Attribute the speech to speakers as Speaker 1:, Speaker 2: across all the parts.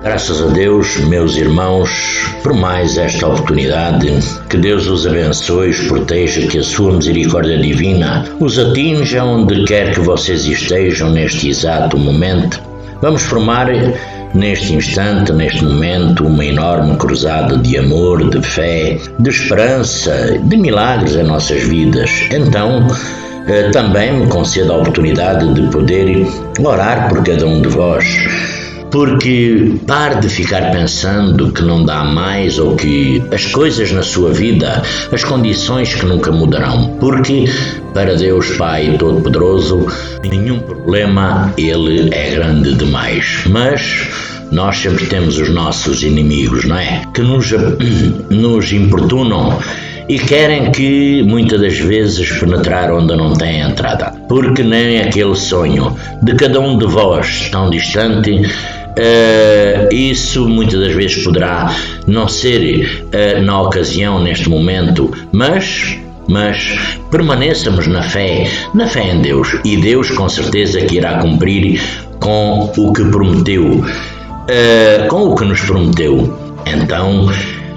Speaker 1: Graças a Deus, meus irmãos, por mais esta oportunidade. Que Deus os abençoe e os proteja, que a sua misericórdia divina os atinja onde quer que vocês estejam neste exato momento. Vamos formar neste instante, neste momento, uma enorme cruzada de amor, de fé, de esperança, de milagres em nossas vidas. Então, também me conceda a oportunidade de poder orar por cada um de vós. Porque pare de ficar pensando que não dá mais ou que as coisas na sua vida, as condições que nunca mudarão. Porque para Deus Pai Todo-Poderoso, nenhum problema, Ele é grande demais. Mas nós sempre temos os nossos inimigos, não é? Que nos importunam e querem que, muitas das vezes, penetrar onde não tem entrada. Porque nem aquele sonho de cada um de vós tão distante, isso muitas das vezes poderá não ser na ocasião, neste momento, mas permaneçamos na fé em Deus, e Deus com certeza que irá cumprir com o que prometeu, com o que nos prometeu. Então,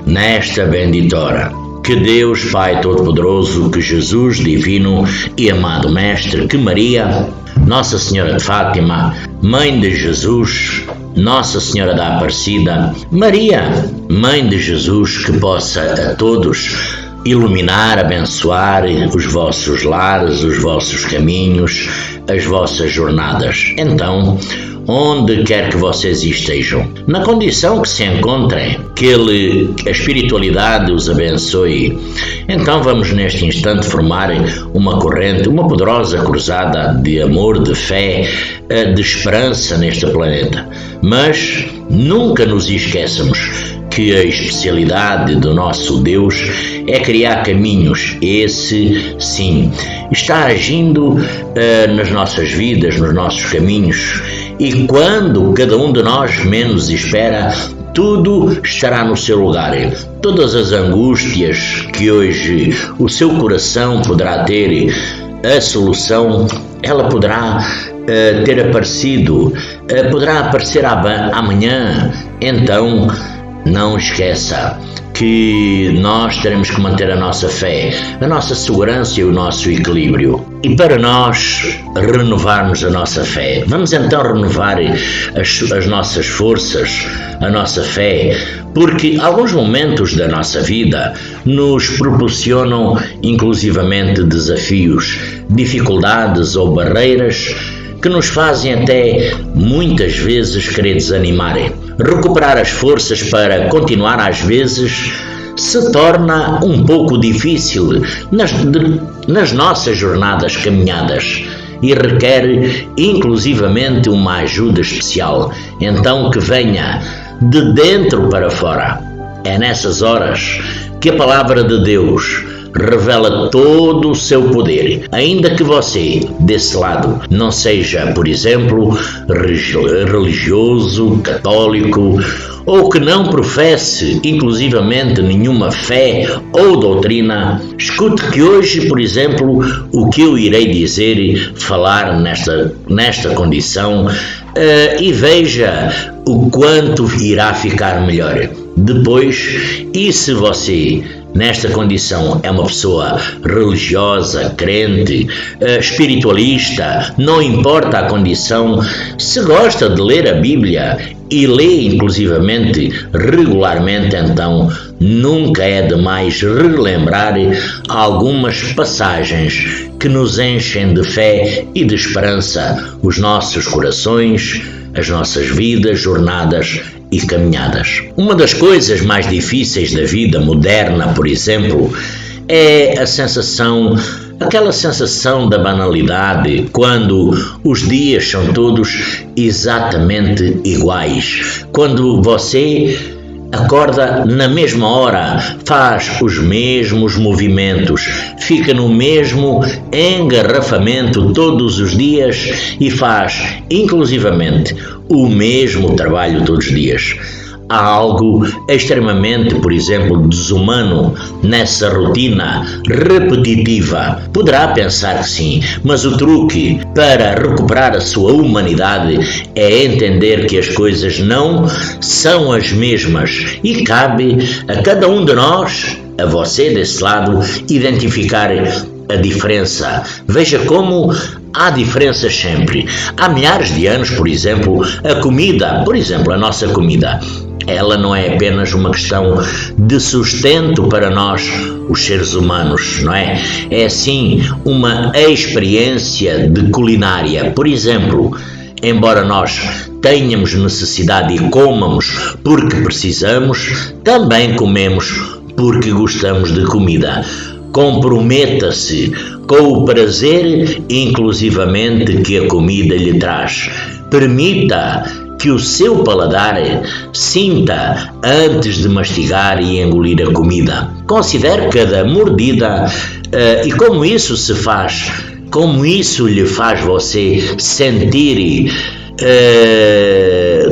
Speaker 1: nesta bendita hora, que Deus Pai Todo-Poderoso, que Jesus Divino e amado Mestre, que Maria, Nossa Senhora de Fátima, Mãe de Jesus, Nossa Senhora da Aparecida, Maria, Mãe de Jesus, que possa a todos iluminar, abençoar os vossos lares, os vossos caminhos, as vossas jornadas. Então, onde quer que vocês estejam, na condição que se encontrem, que a espiritualidade os abençoe. Então vamos neste instante formar uma corrente, uma poderosa cruzada de amor, de fé, de esperança neste planeta. Mas nunca nos esqueçamos que a especialidade do nosso Deus é criar caminhos. Esse, sim, está agindo nas nossas vidas, nos nossos caminhos, e quando cada um de nós menos espera, tudo estará no seu lugar. Todas as angústias que hoje o seu coração poderá ter, a solução, ela poderá ter aparecido, poderá aparecer amanhã. Então, não esqueça que nós teremos que manter a nossa fé, a nossa segurança e o nosso equilíbrio. E para nós renovarmos a nossa fé, vamos então renovar as nossas forças, a nossa fé, porque alguns momentos da nossa vida nos proporcionam inclusivamente desafios, dificuldades ou barreiras que nos fazem até muitas vezes querer desanimar. Recuperar as forças para continuar às vezes se torna um pouco difícil nas nossas jornadas caminhadas e requer inclusivamente uma ajuda especial, então que venha de dentro para fora. É nessas horas que a palavra de Deus revela todo o seu poder, ainda que você, desse lado, não seja, por exemplo, religioso, católico, ou que não professe inclusivamente nenhuma fé ou doutrina. Escute que hoje, por exemplo, o que eu irei dizer, falar nesta condição, e veja o quanto irá ficar melhor depois. E se você nesta condição é uma pessoa religiosa, crente, espiritualista, não importa a condição, se gosta de ler a Bíblia e lê inclusivamente regularmente, então nunca é demais relembrar algumas passagens que nos enchem de fé e de esperança os nossos corações, as nossas vidas, jornadas e caminhadas. Uma das coisas mais difíceis da vida moderna, por exemplo, é aquela sensação da banalidade, quando os dias são todos exatamente iguais. Quando você acorda na mesma hora, faz os mesmos movimentos, fica no mesmo engarrafamento todos os dias e faz inclusivamente o mesmo trabalho todos os dias. há algo extremamente, por exemplo, desumano nessa rotina repetitiva. Poderá pensar que sim, mas o truque para recuperar a sua humanidade é entender que as coisas não são as mesmas e cabe a cada um de nós, a você desse lado, identificar a diferença. Veja como há diferenças sempre. Há milhares de anos, por exemplo, a comida, por exemplo, a nossa comida, ela não é apenas uma questão de sustento para nós, os seres humanos, não é? É sim uma experiência de culinária. Por exemplo, embora nós tenhamos necessidade e comamos porque precisamos, também comemos porque gostamos de comida. Comprometa-se com o prazer, inclusivamente, que a comida lhe traz. Permita que o seu paladar sinta antes de mastigar e engolir a comida. Considere cada mordida e como isso se faz, como isso lhe faz você sentir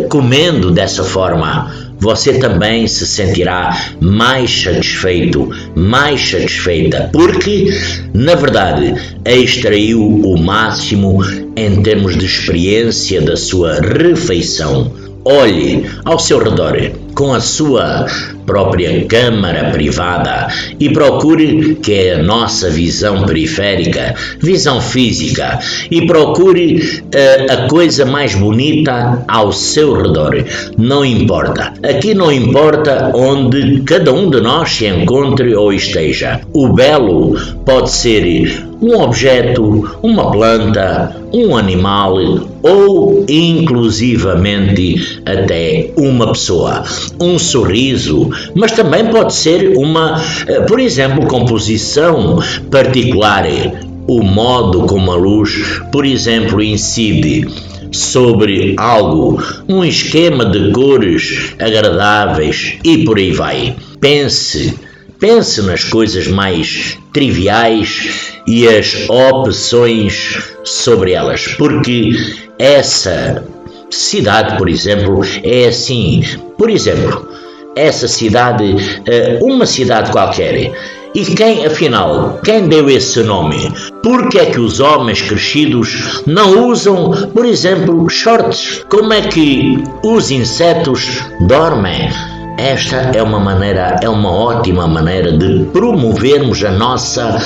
Speaker 1: comendo dessa forma. Você também se sentirá mais satisfeito, mais satisfeita, porque, na verdade, extraiu o máximo em termos de experiência da sua refeição. Olhe ao seu redor com a sua própria câmara privada e procure, que é a nossa visão periférica, visão física, e procure a coisa mais bonita ao seu redor. Não importa. Aqui não importa onde cada um de nós se encontre ou esteja. O belo pode ser um objeto, uma planta, um animal ou inclusivamente até uma pessoa, um sorriso, mas também pode ser uma, por exemplo, composição particular, o modo como a luz, por exemplo, incide sobre algo, um esquema de cores agradáveis e por aí vai. Pense nas coisas mais triviais e as opções sobre elas, porque essa cidade, por exemplo, é assim. Por exemplo, essa cidade, uma cidade qualquer. E quem, afinal, quem deu esse nome? Por que é que os homens crescidos não usam, por exemplo, shorts? Como é que os insetos dormem? Esta é uma ótima maneira de promovermos a nossa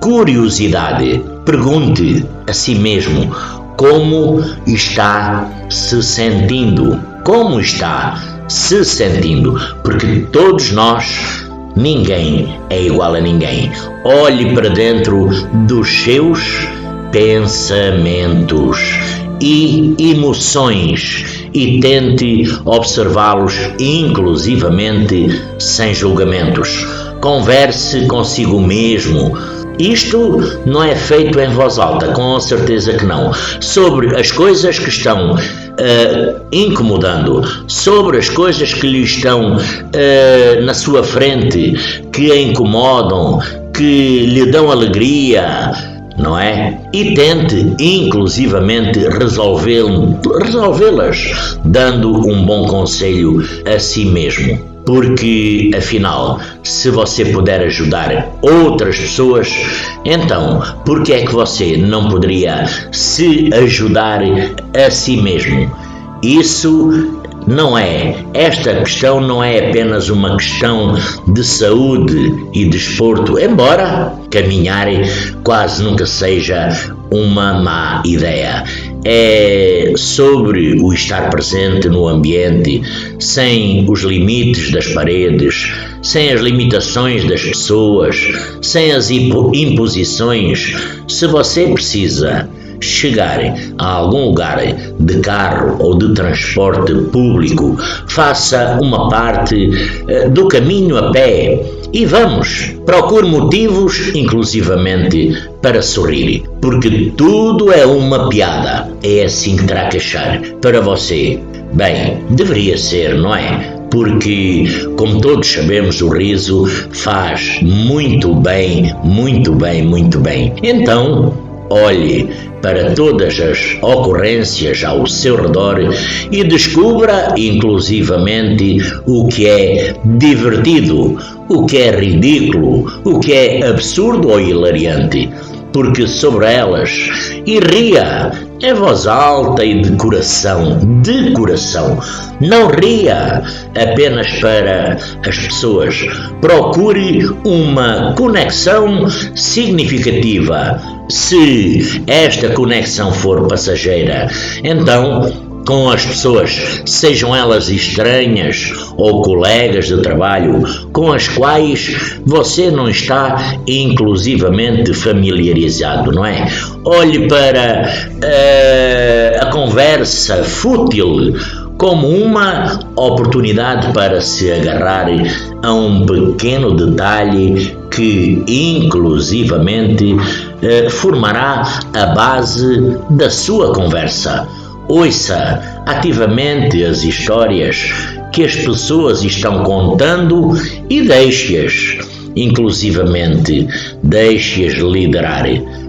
Speaker 1: curiosidade. Pergunte a si mesmo como está se sentindo. Como está se sentindo? Porque todos nós, ninguém é igual a ninguém. Olhe para dentro dos seus pensamentos e emoções e tente observá-los inclusivamente sem julgamentos. Converse consigo mesmo. Isto não é feito em voz alta, com certeza que não. Sobre as coisas que estão incomodando, sobre as coisas que lhe estão na sua frente, que a incomodam, que lhe dão alegria, não é? E tente, inclusivamente, resolvê-las, dando um bom conselho a si mesmo. Porque, afinal, se você puder ajudar outras pessoas, então, por que é que você não poderia se ajudar a si mesmo? Esta questão não é apenas uma questão de saúde e desporto, embora caminhar quase nunca seja uma má ideia. É sobre o estar presente no ambiente, sem os limites das paredes, sem as limitações das pessoas, sem as imposições. Se você precisa chegar a algum lugar de carro ou de transporte público, faça uma parte do caminho a pé e procure motivos, inclusivamente, para sorrir, porque tudo é uma piada. É assim que terá que achar para você. Bem, deveria ser, não é? Porque, como todos sabemos, o riso faz muito bem, muito bem, muito bem. Então, olhe para todas as ocorrências ao seu redor e descubra, inclusivamente, o que é divertido, o que é ridículo, o que é absurdo ou hilariante, porque sobre elas, e ria em voz alta e de coração, não ria apenas para as pessoas, procure uma conexão significativa. Se esta conexão for passageira, então com as pessoas, sejam elas estranhas ou colegas de trabalho, com as quais você não está inclusivamente familiarizado, não é? Olhe para a conversa fútil como uma oportunidade para se agarrar a um pequeno detalhe que, inclusivamente, formará a base da sua conversa. Ouça ativamente as histórias que as pessoas estão contando e deixe-as, inclusivamente, deixe-as liderar.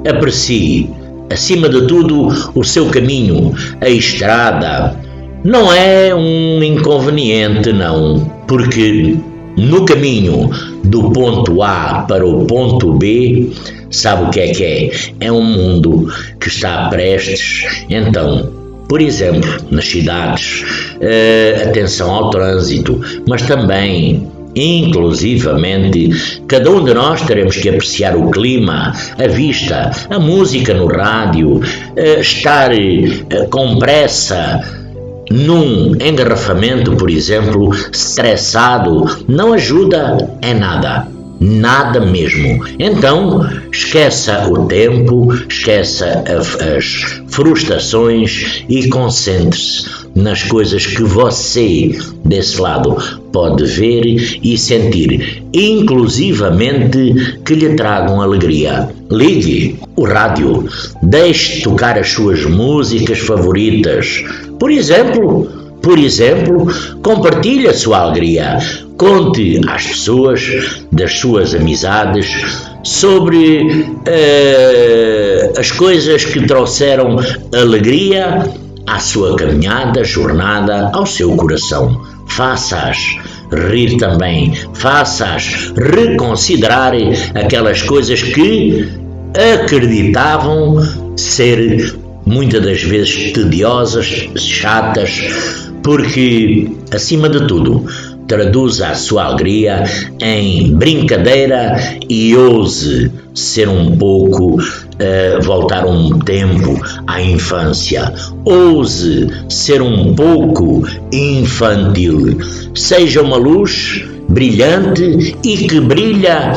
Speaker 1: Aprecie, acima de tudo, o seu caminho, a estrada. Não é um inconveniente, não, porque no caminho do ponto A para o ponto B, sabe o que é? É um mundo que está prestes, então, por exemplo, nas cidades, atenção ao trânsito, mas também, inclusivamente, cada um de nós teremos que apreciar o clima, a vista, a música no rádio, estar com pressa num engarrafamento, por exemplo, estressado, não ajuda em nada. Nada mesmo. Então, esqueça o tempo, esqueça as frustrações e concentre-se nas coisas que você, desse lado, pode ver e sentir, inclusivamente que lhe tragam alegria. Ligue o rádio, deixe tocar as suas músicas favoritas. Por exemplo, compartilhe a sua alegria. Conte às pessoas das suas amizades sobre as coisas que trouxeram alegria à sua caminhada, jornada, ao seu coração. Faça-as rir também, faça-as reconsiderar aquelas coisas que acreditavam ser muitas das vezes tediosas, chatas, porque, acima de tudo, traduza a sua alegria em brincadeira e ouse ser um pouco, voltar um tempo à infância. Ouse ser um pouco infantil. Seja uma luz brilhante e que brilha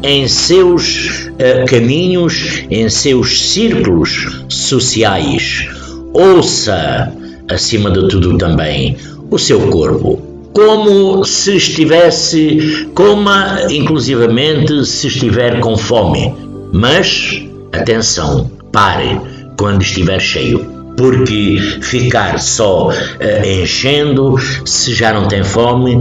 Speaker 1: em seus caminhos, em seus círculos sociais. Ouça, acima de tudo também, o seu corpo. Como se estivesse, coma inclusivamente se estiver com fome. Mas, atenção, pare quando estiver cheio. Porque ficar só enchendo, se já não tem fome,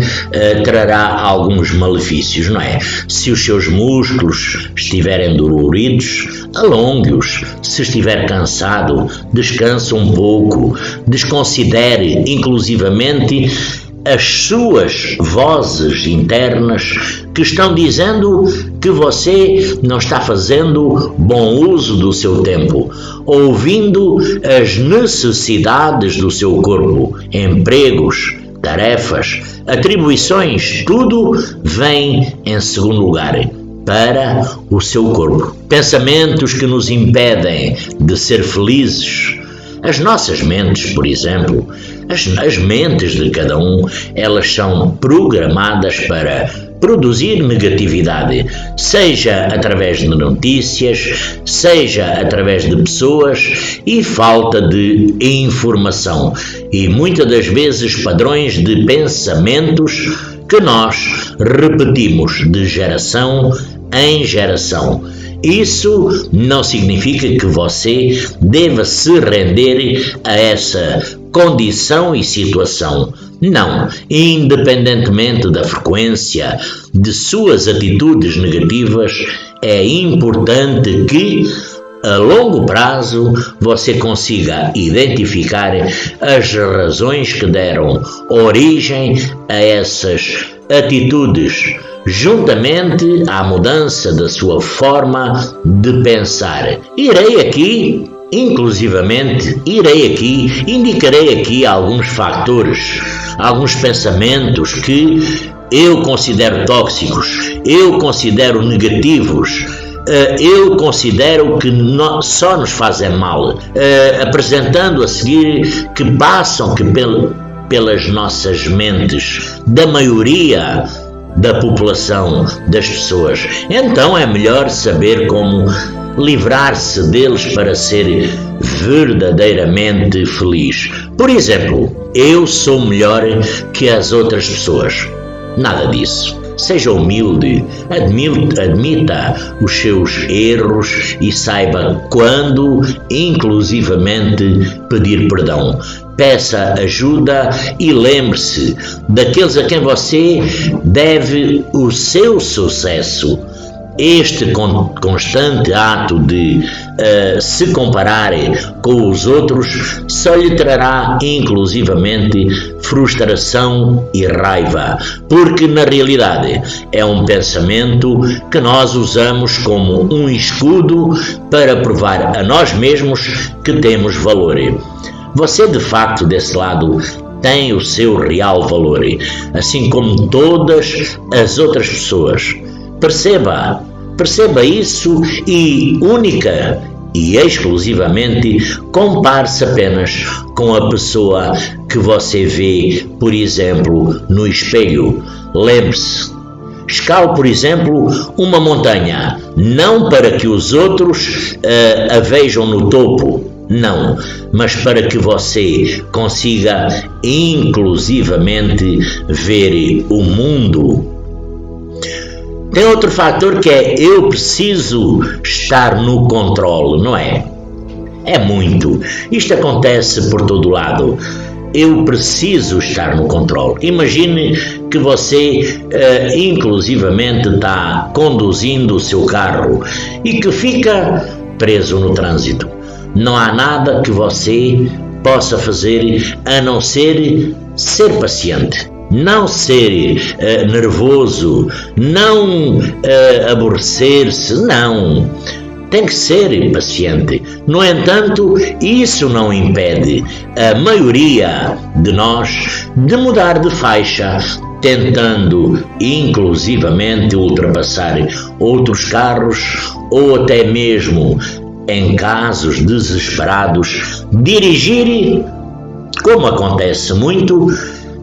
Speaker 1: trará alguns malefícios, não é? Se os seus músculos estiverem doloridos, alongue-os. Se estiver cansado, descanse um pouco. Desconsidere, inclusivamente, as suas vozes internas que estão dizendo que você não está fazendo bom uso do seu tempo, ouvindo as necessidades do seu corpo, empregos, tarefas, atribuições, tudo vem em segundo lugar para o seu corpo. Pensamentos que nos impedem de ser felizes. As nossas mentes, por exemplo, as mentes de cada um, elas são programadas para produzir negatividade, seja através de notícias, seja através de pessoas e falta de informação e muitas das vezes padrões de pensamentos que nós repetimos de geração em geração. Isso não significa que você deva se render a essa condição e situação. Não, independentemente da frequência de suas atitudes negativas, é importante que a longo prazo você consiga identificar as razões que deram origem a essas atitudes, juntamente à mudança da sua forma de pensar. Indicarei aqui alguns fatores, alguns pensamentos que eu considero tóxicos, eu considero negativos, eu considero que só nos fazem mal, apresentando a seguir que passam pelas nossas mentes da maioria da população, das pessoas. Então é melhor saber como livrar-se deles para ser verdadeiramente feliz. Por exemplo, eu sou melhor que as outras pessoas. Nada disso. Seja humilde, admita os seus erros e saiba quando, inclusivamente, pedir perdão. Peça ajuda e lembre-se daqueles a quem você deve o seu sucesso. Este constante ato de se comparar com os outros só lhe trará inclusivamente frustração e raiva, porque na realidade é um pensamento que nós usamos como um escudo para provar a nós mesmos que temos valor. Você de facto desse lado tem o seu real valor, assim como todas as outras pessoas. Perceba isso e única e exclusivamente compare-se apenas com a pessoa que você vê, por exemplo, no espelho. Lembre-se, escale, por exemplo, uma montanha, não para que os outros a vejam no topo, não, mas para que você consiga inclusivamente ver o mundo. Tem outro fator que é eu preciso estar no controle, não é? É muito. Isto acontece por todo lado. Eu preciso estar no controle. Imagine que você inclusivamente está conduzindo o seu carro e que fica preso no trânsito. Não há nada que você possa fazer a não ser paciente. Não ser nervoso, não aborrecer-se, não. Tem que ser paciente. No entanto, isso não impede a maioria de nós de mudar de faixa, tentando inclusivamente ultrapassar outros carros ou até mesmo, em casos desesperados, dirigir, como acontece muito,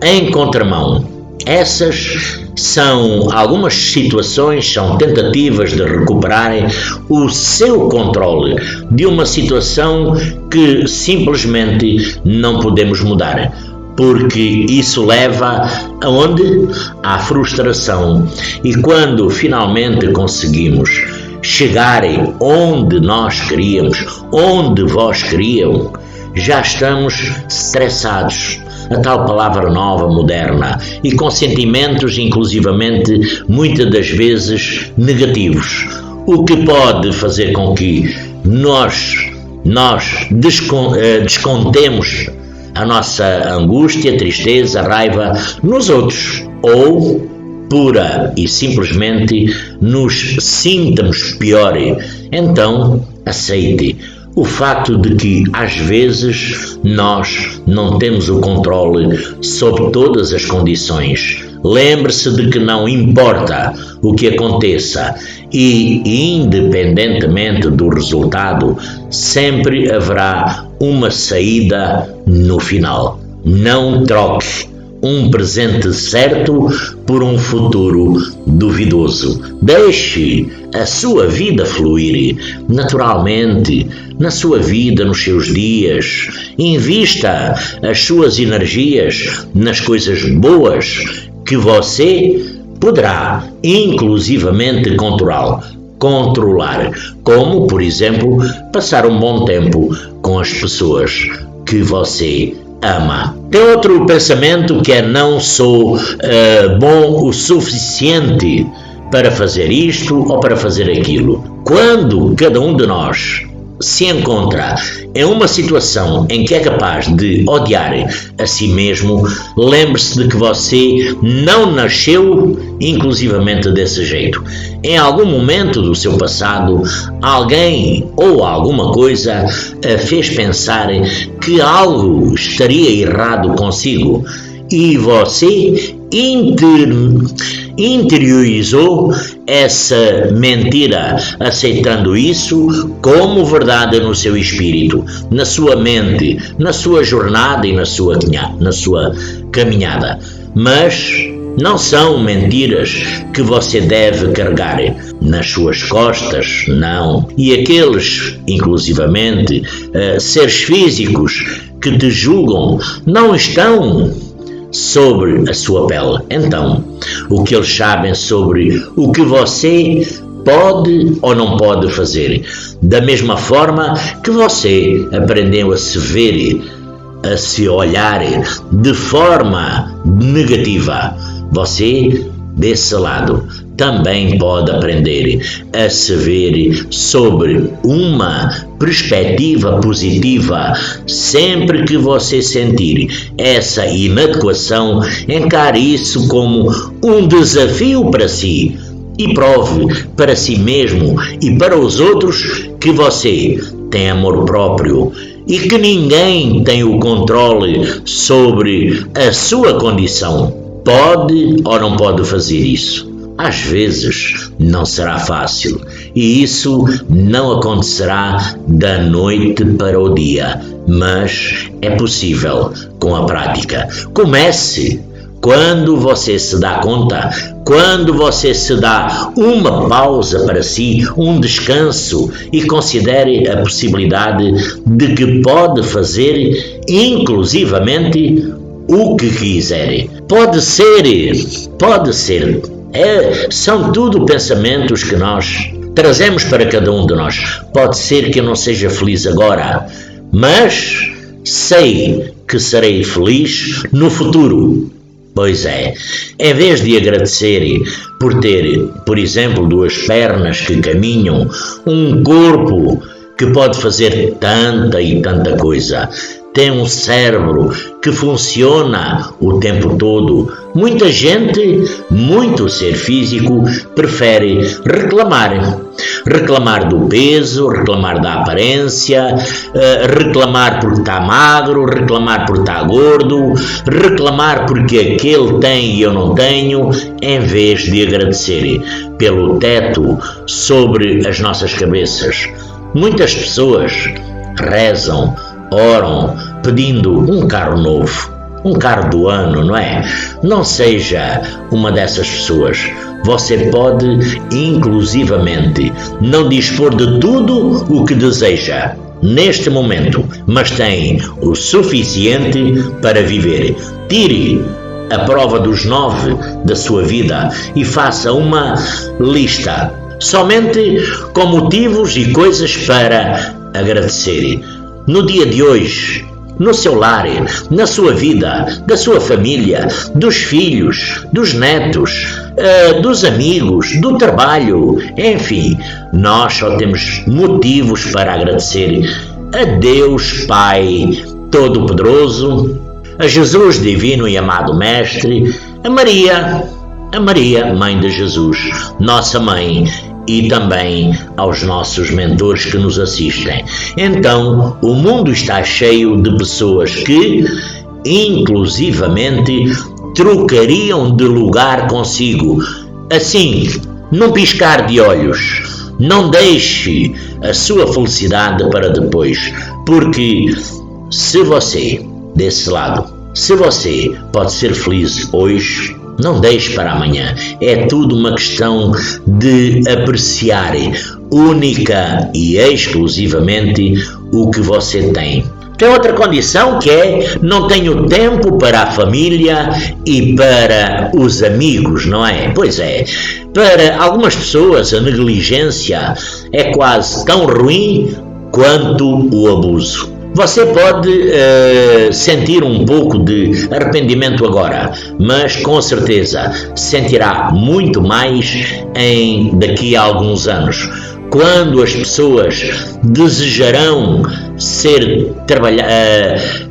Speaker 1: em contramão. Essas são algumas situações, são tentativas de recuperarem o seu controle de uma situação que simplesmente não podemos mudar, porque isso leva aonde? À frustração. E quando finalmente conseguimos chegar onde nós queríamos, onde vós queriam, já estamos estressados. A tal palavra nova, moderna, e com sentimentos inclusivamente muitas das vezes negativos, o que pode fazer com que nós descontemos a nossa angústia, tristeza, raiva nos outros, ou pura e simplesmente nos sintamos pior. Então, aceite o facto de que, às vezes, nós não temos o controle sobre todas as condições. Lembre-se de que não importa o que aconteça e, independentemente do resultado, sempre haverá uma saída no final. Não troque um presente certo por um futuro duvidoso. Deixe a sua vida fluir naturalmente, na sua vida, nos seus dias. Invista as suas energias nas coisas boas que você poderá inclusivamente controlar, como, por exemplo, passar um bom tempo com as pessoas que você ama. Tem outro pensamento que é: não sou bom o suficiente para fazer isto ou para fazer aquilo. Quando cada um de nós se encontra em uma situação em que é capaz de odiar a si mesmo, lembre-se de que você não nasceu inclusivamente desse jeito. Em algum momento do seu passado, alguém ou alguma coisa a fez pensar que algo estaria errado consigo e você interiorizou essa mentira, aceitando isso como verdade no seu espírito, na sua mente, na sua jornada e na sua caminhada. Mas não são mentiras que você deve carregar nas suas costas, não. E aqueles, inclusivamente, seres físicos que te julgam, não estão sobre a sua pele. Então, o que eles sabem sobre o que você pode ou não pode fazer, da mesma forma que você aprendeu a se ver, a se olhar de forma negativa, você, desse lado, também pode aprender a se ver sobre uma perspectiva positiva. Sempre que você sentir essa inadequação, encare isso como um desafio para si e prove para si mesmo e para os outros que você tem amor próprio e que ninguém tem o controle sobre a sua condição. Pode ou não pode fazer isso? Às vezes não será fácil e isso não acontecerá da noite para o dia, mas é possível com a prática. Comece quando você se dá conta, quando você se dá uma pausa para si, um descanso e considere a possibilidade de que pode fazer inclusivamente o que quiser. Pode ser. São tudo pensamentos que nós trazemos para cada um de nós. Pode ser que eu não seja feliz agora, mas sei que serei feliz no futuro. Pois é, em vez de agradecer por ter, por exemplo, 2 pernas que caminham, um corpo que pode fazer tanta e tanta coisa, tem um cérebro que funciona o tempo todo. Muita gente, muito ser físico, prefere reclamar do peso, reclamar da aparência, reclamar porque está magro, reclamar porque está gordo, reclamar porque aquele tem e eu não tenho, em vez de agradecer pelo teto sobre as nossas cabeças. Muitas pessoas rezam, oram, pedindo um carro novo, um carro do ano, não é? Não seja uma dessas pessoas. Você pode, inclusivamente, não dispor de tudo o que deseja neste momento, mas tem o suficiente para viver. Tire a prova dos 9 da sua vida e faça uma lista, somente com motivos e coisas para agradecer. No dia de hoje, no seu lar, na sua vida, da sua família, dos filhos, dos netos, dos amigos, do trabalho, enfim, nós só temos motivos para agradecer a Deus Pai Todo-Poderoso, a Jesus Divino e Amado Mestre, a Maria, Mãe de Jesus, nossa Mãe, e também aos nossos mentores que nos assistem. Então, o mundo está cheio de pessoas que, inclusivamente, trocariam de lugar consigo, assim, num piscar de olhos. Não deixe a sua felicidade para depois, porque se você, desse lado, se você pode ser feliz hoje, não deixe para amanhã. É tudo uma questão de apreciar única e exclusivamente o que você tem. Tem outra condição que é: não tenho tempo para a família e para os amigos, não é? Pois é, para algumas pessoas a negligência é quase tão ruim quanto o abuso. Você pode sentir um pouco de arrependimento agora, mas com certeza sentirá muito mais daqui a alguns anos, quando as pessoas desejarão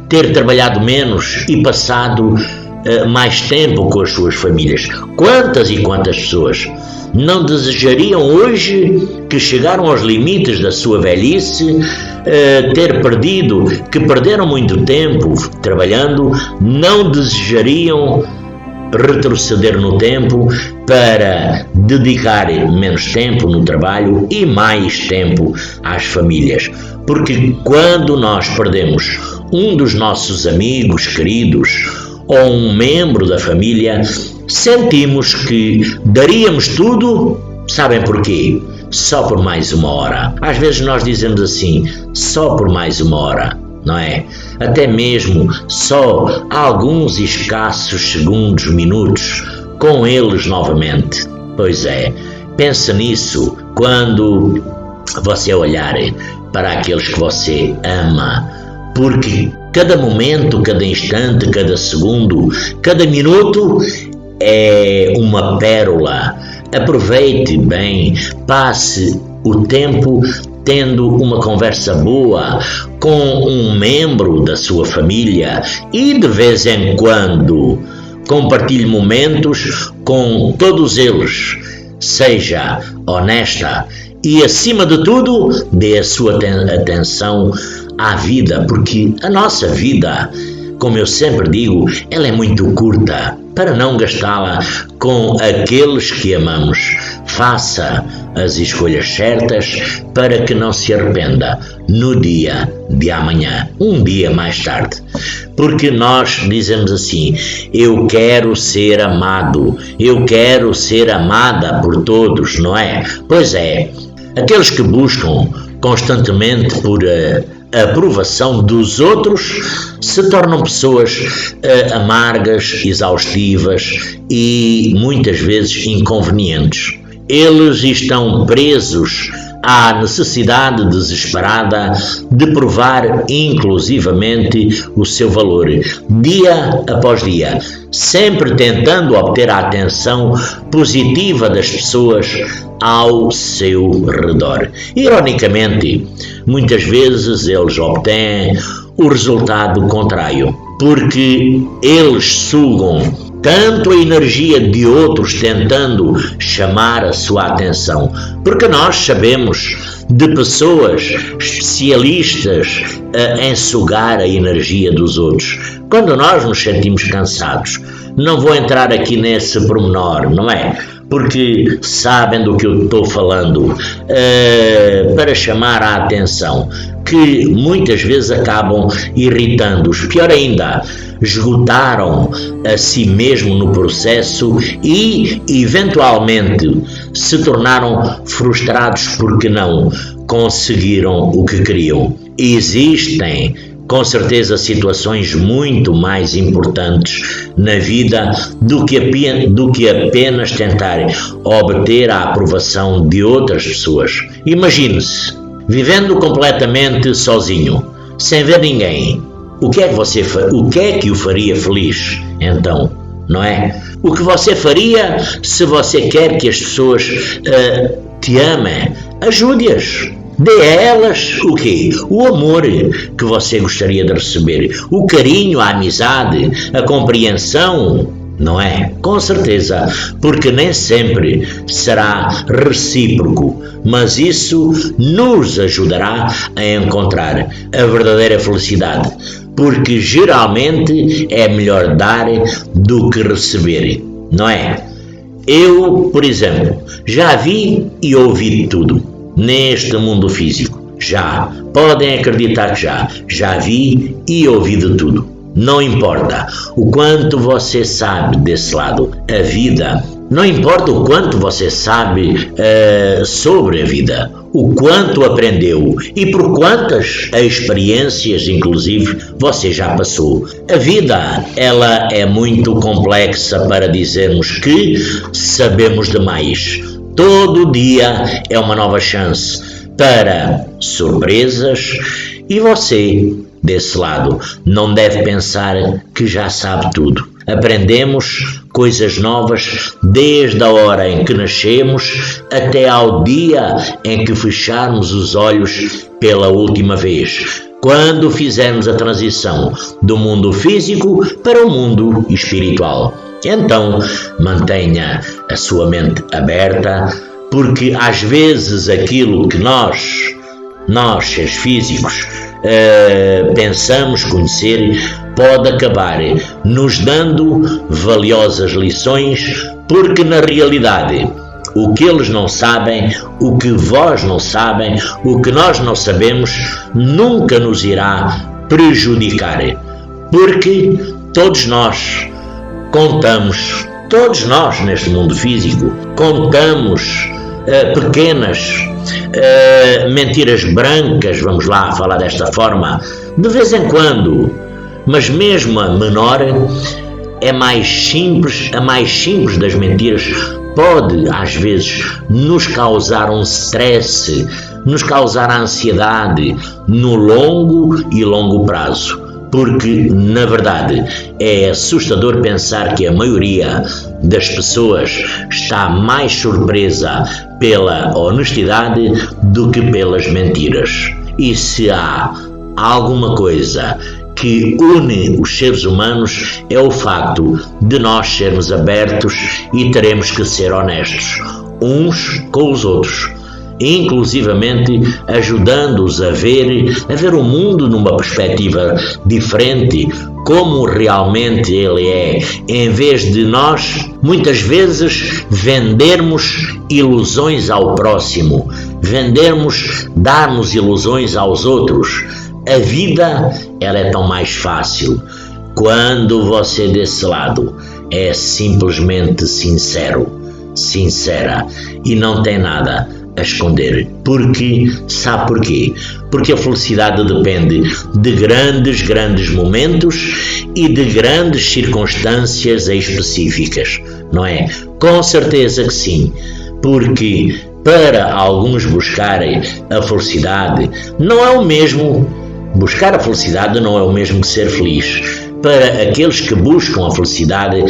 Speaker 1: ter trabalhado menos e passado mais tempo com as suas famílias? Quantas e quantas pessoas não desejariam hoje, que chegaram aos limites da sua velhice, que perderam muito tempo trabalhando, não desejariam retroceder no tempo para dedicar menos tempo no trabalho e mais tempo às famílias? Porque quando nós perdemos um dos nossos amigos queridos ou um membro da família, sentimos que daríamos tudo, sabem porquê? Só por mais uma hora. Às vezes nós dizemos assim, só por mais uma hora, não é? Até mesmo só alguns escassos segundos, minutos, com eles novamente. Pois é, pensa nisso quando você olhar para aqueles que você ama, porque cada momento, cada instante, cada segundo, cada minuto é uma pérola. Aproveite bem, passe o tempo tendo uma conversa boa com um membro da sua família e de vez em quando compartilhe momentos com todos eles. Seja honesta e, acima de tudo, dê a sua atenção à vida, porque a nossa vida, como eu sempre digo, ela é muito curta para não gastá-la com aqueles que amamos. Faça as escolhas certas para que não se arrependa no dia de amanhã, um dia mais tarde. Porque nós dizemos assim, eu quero ser amado, eu quero ser amada por todos, não é? Pois é, aqueles que buscam constantemente por a aprovação dos outros se tornam pessoas amargas, exaustivas e muitas vezes inconvenientes. Eles estão presos à necessidade desesperada de provar inclusivamente o seu valor, dia após dia, sempre tentando obter a atenção positiva das pessoas ao seu redor. Ironicamente, muitas vezes eles obtêm o resultado contrário, porque eles sugam tanto a energia de outros tentando chamar a sua atenção, porque nós sabemos de pessoas especialistas em sugar a energia dos outros. Quando nós nos sentimos cansados, não vou entrar aqui nesse pormenor, não é? Porque sabem do que eu estou falando, para chamar a atenção, que muitas vezes acabam irritando-os. Pior ainda, esgotaram a si mesmo no processo e, eventualmente, se tornaram frustrados porque não conseguiram o que queriam. Existem, com certeza, situações muito mais importantes na vida do que apenas tentar obter a aprovação de outras pessoas. Imagine-se, vivendo completamente sozinho, sem ver ninguém. O que é que o faria feliz, então, não é? O que você faria se você quer que as pessoas te amem? Ajude-as. Dê a elas o quê? O amor que você gostaria de receber, o carinho, a amizade, a compreensão, não é? Com certeza, porque nem sempre será recíproco, mas isso nos ajudará a encontrar a verdadeira felicidade, porque geralmente é melhor dar do que receber, não é? Eu, por exemplo, já vi e ouvi tudo neste mundo físico. Podem acreditar que já vi e ouvi de tudo. Não importa o quanto você sabe desse lado, a vida, não importa o quanto você sabe sobre a vida, o quanto aprendeu e por quantas experiências, inclusive, você já passou. A vida, ela é muito complexa para dizermos que sabemos demais. Todo dia é uma nova chance para surpresas e você, desse lado, não deve pensar que já sabe tudo. Aprendemos coisas novas desde a hora em que nascemos até ao dia em que fecharmos os olhos pela última vez, quando fizermos a transição do mundo físico para o mundo espiritual. Então, mantenha a sua mente aberta, porque às vezes aquilo que nós seres físicos, pensamos conhecer, pode acabar nos dando valiosas lições, porque na realidade o que eles não sabem, o que vós não sabem, o que nós não sabemos, nunca nos irá prejudicar, porque todos nós neste mundo físico, contamos pequenas mentiras brancas, vamos lá falar desta forma, de vez em quando, mas mesmo a menor, a mais simples das mentiras, pode às vezes nos causar um stress, nos causar ansiedade no longo prazo. Porque, na verdade, é assustador pensar que a maioria das pessoas está mais surpresa pela honestidade do que pelas mentiras. E se há alguma coisa que une os seres humanos, é o facto de nós sermos abertos e teremos que ser honestos uns com os outros, inclusivamente ajudando-os a ver o mundo numa perspectiva diferente, como realmente ele é, em vez de nós, muitas vezes, vendermos ilusões ao próximo, darmos ilusões aos outros. A vida, ela é tão mais fácil quando você desse lado é simplesmente sincera e não tem nada a esconder. Sabe porquê? Porque a felicidade depende de grandes momentos e de grandes circunstâncias específicas, não é? Com certeza que sim, porque para alguns buscarem a felicidade não é o mesmo. Buscar a felicidade não é o mesmo que ser feliz. Para aqueles que buscam a felicidade,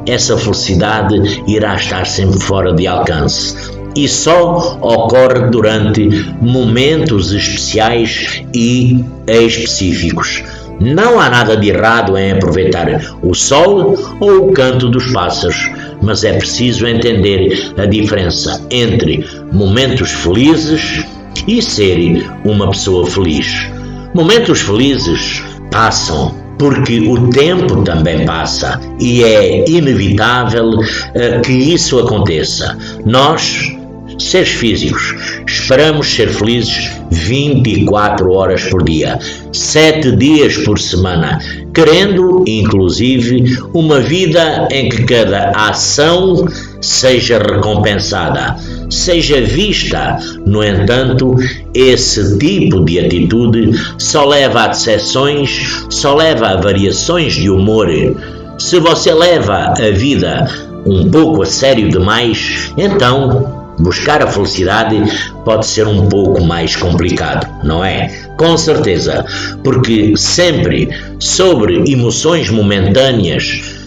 Speaker 1: essa felicidade irá estar sempre fora de alcance. E só ocorre durante momentos especiais e específicos. Não há nada de errado em aproveitar o sol ou o canto dos pássaros, mas é preciso entender a diferença entre momentos felizes e ser uma pessoa feliz. Momentos felizes passam, porque o tempo também passa e é inevitável que isso aconteça. Nós, seres físicos, esperamos ser felizes 24 horas por dia, 7 dias por semana, querendo, inclusive, uma vida em que cada ação seja recompensada, seja vista. No entanto, esse tipo de atitude só leva a decepções, só leva a variações de humor. Se você leva a vida um pouco a sério demais, então buscar a felicidade pode ser um pouco mais complicado, não é? Com certeza, porque sempre sobre emoções momentâneas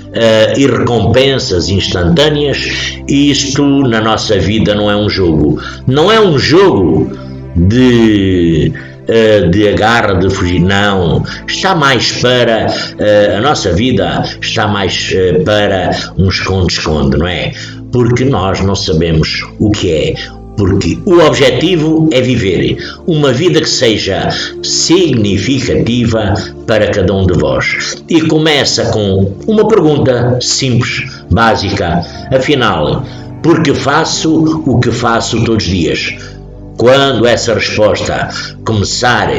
Speaker 1: e recompensas instantâneas, isto na nossa vida não é um jogo. Não é um jogo de agarra, de fugir, não. Está mais para a nossa vida, está mais para um esconde-esconde, não é? Porque nós não sabemos o que é. Porque o objetivo é viver uma vida que seja significativa para cada um de vós. E começa com uma pergunta simples, básica. Afinal, por que faço o que faço todos os dias? Quando essa resposta começar,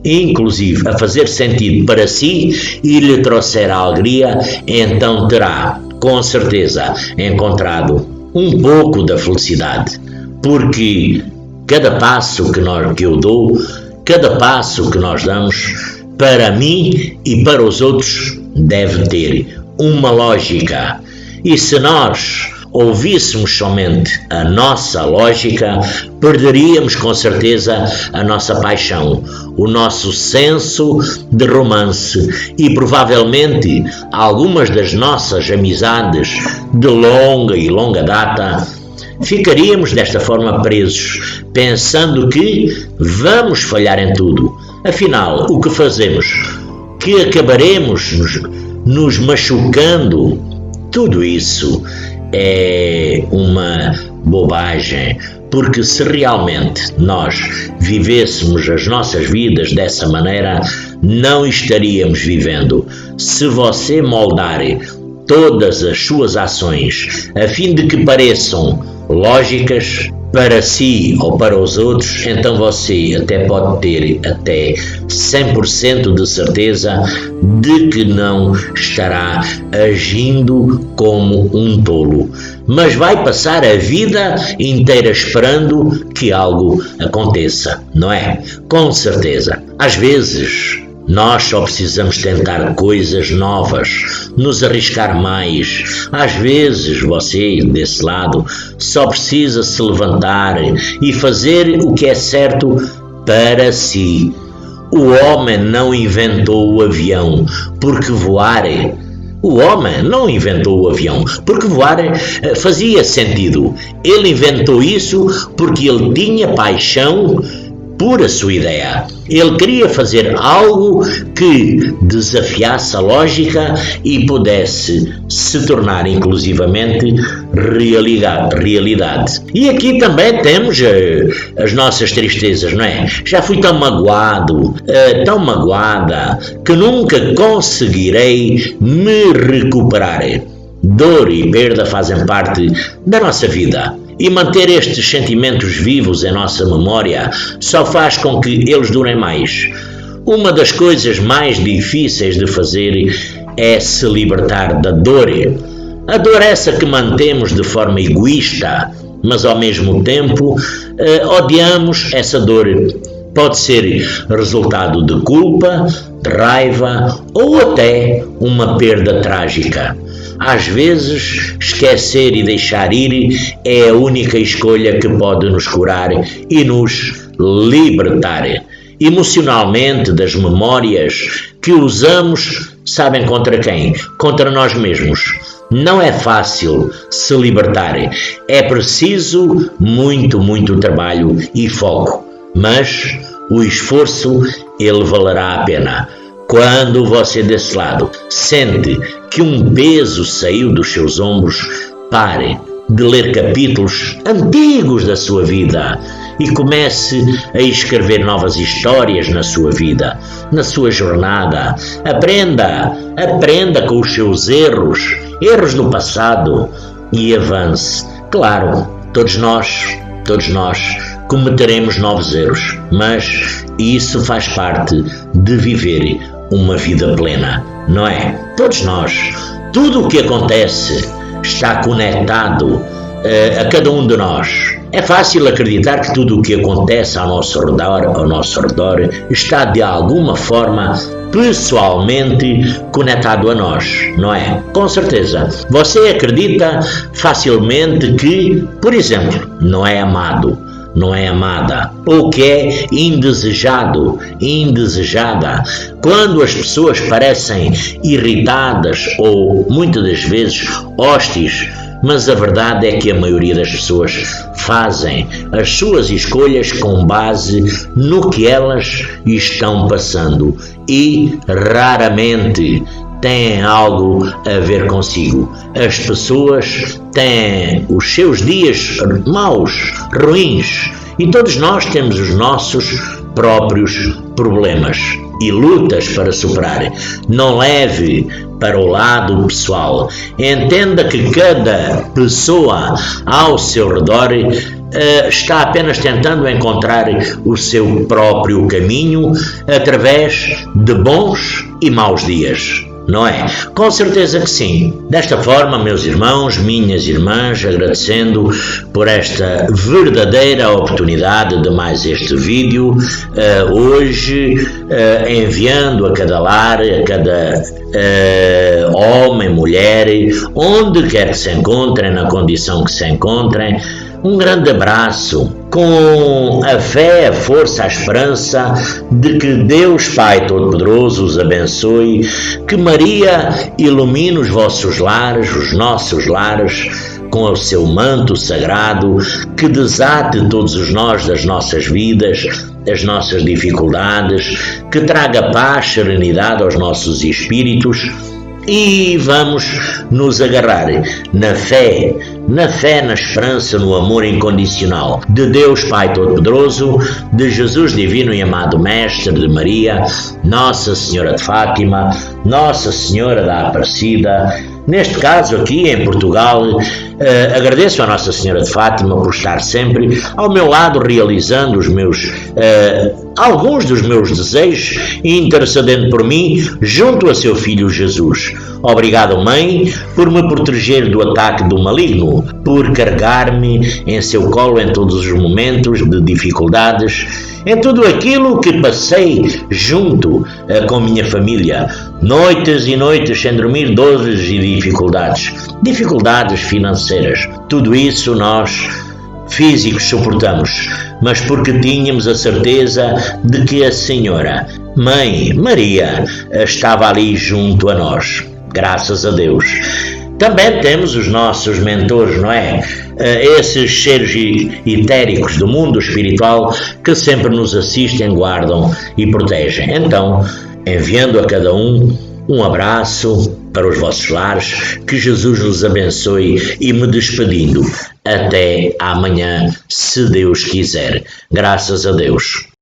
Speaker 1: inclusive, a fazer sentido para si e lhe trouxer alegria, então terá, com certeza, encontrado um pouco da felicidade. Porque cada passo que eu dou, cada passo que nós damos, para mim e para os outros, deve ter uma lógica. E se nós ouvíssemos somente a nossa lógica, perderíamos com certeza a nossa paixão, o nosso senso de romance e provavelmente algumas das nossas amizades de longa data. Ficaríamos desta forma presos, pensando que vamos falhar em tudo. Afinal, o que fazemos? Que acabaremos nos machucando? Tudo isso é uma bobagem, porque se realmente nós vivêssemos as nossas vidas dessa maneira, não estaríamos vivendo. Se você moldar todas as suas ações a fim de que pareçam lógicas para si ou para os outros, então você até pode ter até 100% de certeza de que não estará agindo como um tolo, mas vai passar a vida inteira esperando que algo aconteça, não é? Com certeza. Às vezes nós só precisamos tentar coisas novas, nos arriscar mais. Às vezes você, desse lado, só precisa se levantar e fazer o que é certo para si. O homem não inventou o avião porque voar. O homem não inventou o avião porque voar fazia sentido. Ele inventou isso porque ele tinha paixão por a sua ideia. Ele queria fazer algo que desafiasse a lógica e pudesse se tornar inclusivamente realidade. E aqui também temos as nossas tristezas, não é? Já fui tão magoado, tão magoada, que nunca conseguirei me recuperar. Dor e perda fazem parte da nossa vida. E manter estes sentimentos vivos em nossa memória só faz com que eles durem mais. Uma das coisas mais difíceis de fazer é se libertar da dor. A dor é essa que mantemos de forma egoísta, mas ao mesmo tempo odiamos essa dor. Pode ser resultado de culpa, de raiva ou até uma perda trágica. Às vezes, esquecer e deixar ir é a única escolha que pode nos curar e nos libertar emocionalmente das memórias que usamos, sabem contra quem? Contra nós mesmos. Não é fácil se libertar, é preciso muito trabalho e foco, mas o esforço ele valerá a pena. Quando você desse lado sente que um peso saiu dos seus ombros, pare de ler capítulos antigos da sua vida e comece a escrever novas histórias na sua vida, na sua jornada. Aprenda com os seus erros do passado e avance. Claro, todos nós cometeremos novos erros, mas isso faz parte de viver uma vida plena, não é? Todos nós, tudo o que acontece está conectado a cada um de nós. É fácil acreditar que tudo o que acontece ao nosso redor está de alguma forma pessoalmente conectado a nós, não é? Com certeza. Você acredita facilmente que, por exemplo, não é amado, não é amada, ou que é indesejado, indesejada. Quando as pessoas parecem irritadas ou muitas das vezes hostis, mas a verdade é que a maioria das pessoas fazem as suas escolhas com base no que elas estão passando e raramente têm algo a ver consigo. As pessoas têm os seus dias maus, ruins, e todos nós temos os nossos próprios problemas e lutas para superar. Não leve para o lado pessoal. Entenda que cada pessoa ao seu redor está apenas tentando encontrar o seu próprio caminho através de bons e maus dias. não é? Com certeza que sim. Desta forma, meus irmãos, minhas irmãs, agradecendo por esta verdadeira oportunidade de mais este vídeo, hoje enviando a cada lar, a cada homem, mulher, onde quer que se encontrem, na condição que se encontrem, um grande abraço, com a fé, a força, a esperança de que Deus Pai Todo-Poderoso os abençoe, que Maria ilumine os vossos lares, os nossos lares, com o seu manto sagrado, que desate todos os nós das nossas vidas, das nossas dificuldades, que traga paz, serenidade aos nossos espíritos. E vamos nos agarrar na fé, na esperança, no amor incondicional de Deus Pai Todo-Poderoso, de Jesus Divino e Amado Mestre, de Maria, Nossa Senhora de Fátima, Nossa Senhora da Aparecida. Neste caso aqui em Portugal, agradeço a Nossa Senhora de Fátima por estar sempre ao meu lado, realizando alguns dos meus desejos e intercedendo por mim junto a seu Filho Jesus. Obrigado, Mãe, por me proteger do ataque do maligno, por carregar-me em seu colo em todos os momentos de dificuldades, em tudo aquilo que passei junto com minha família, noites e noites sem dormir, dores e dificuldades financeiras. Tudo isso nós, físicos, suportamos, mas porque tínhamos a certeza de que a Senhora, Mãe Maria, estava ali junto a nós. Graças a Deus. Também temos os nossos mentores, não é? Esses seres etéricos do mundo espiritual que sempre nos assistem, guardam e protegem. Então, enviando a cada um abraço para os vossos lares, que Jesus nos abençoe e me despedindo. Até amanhã, se Deus quiser. Graças a Deus.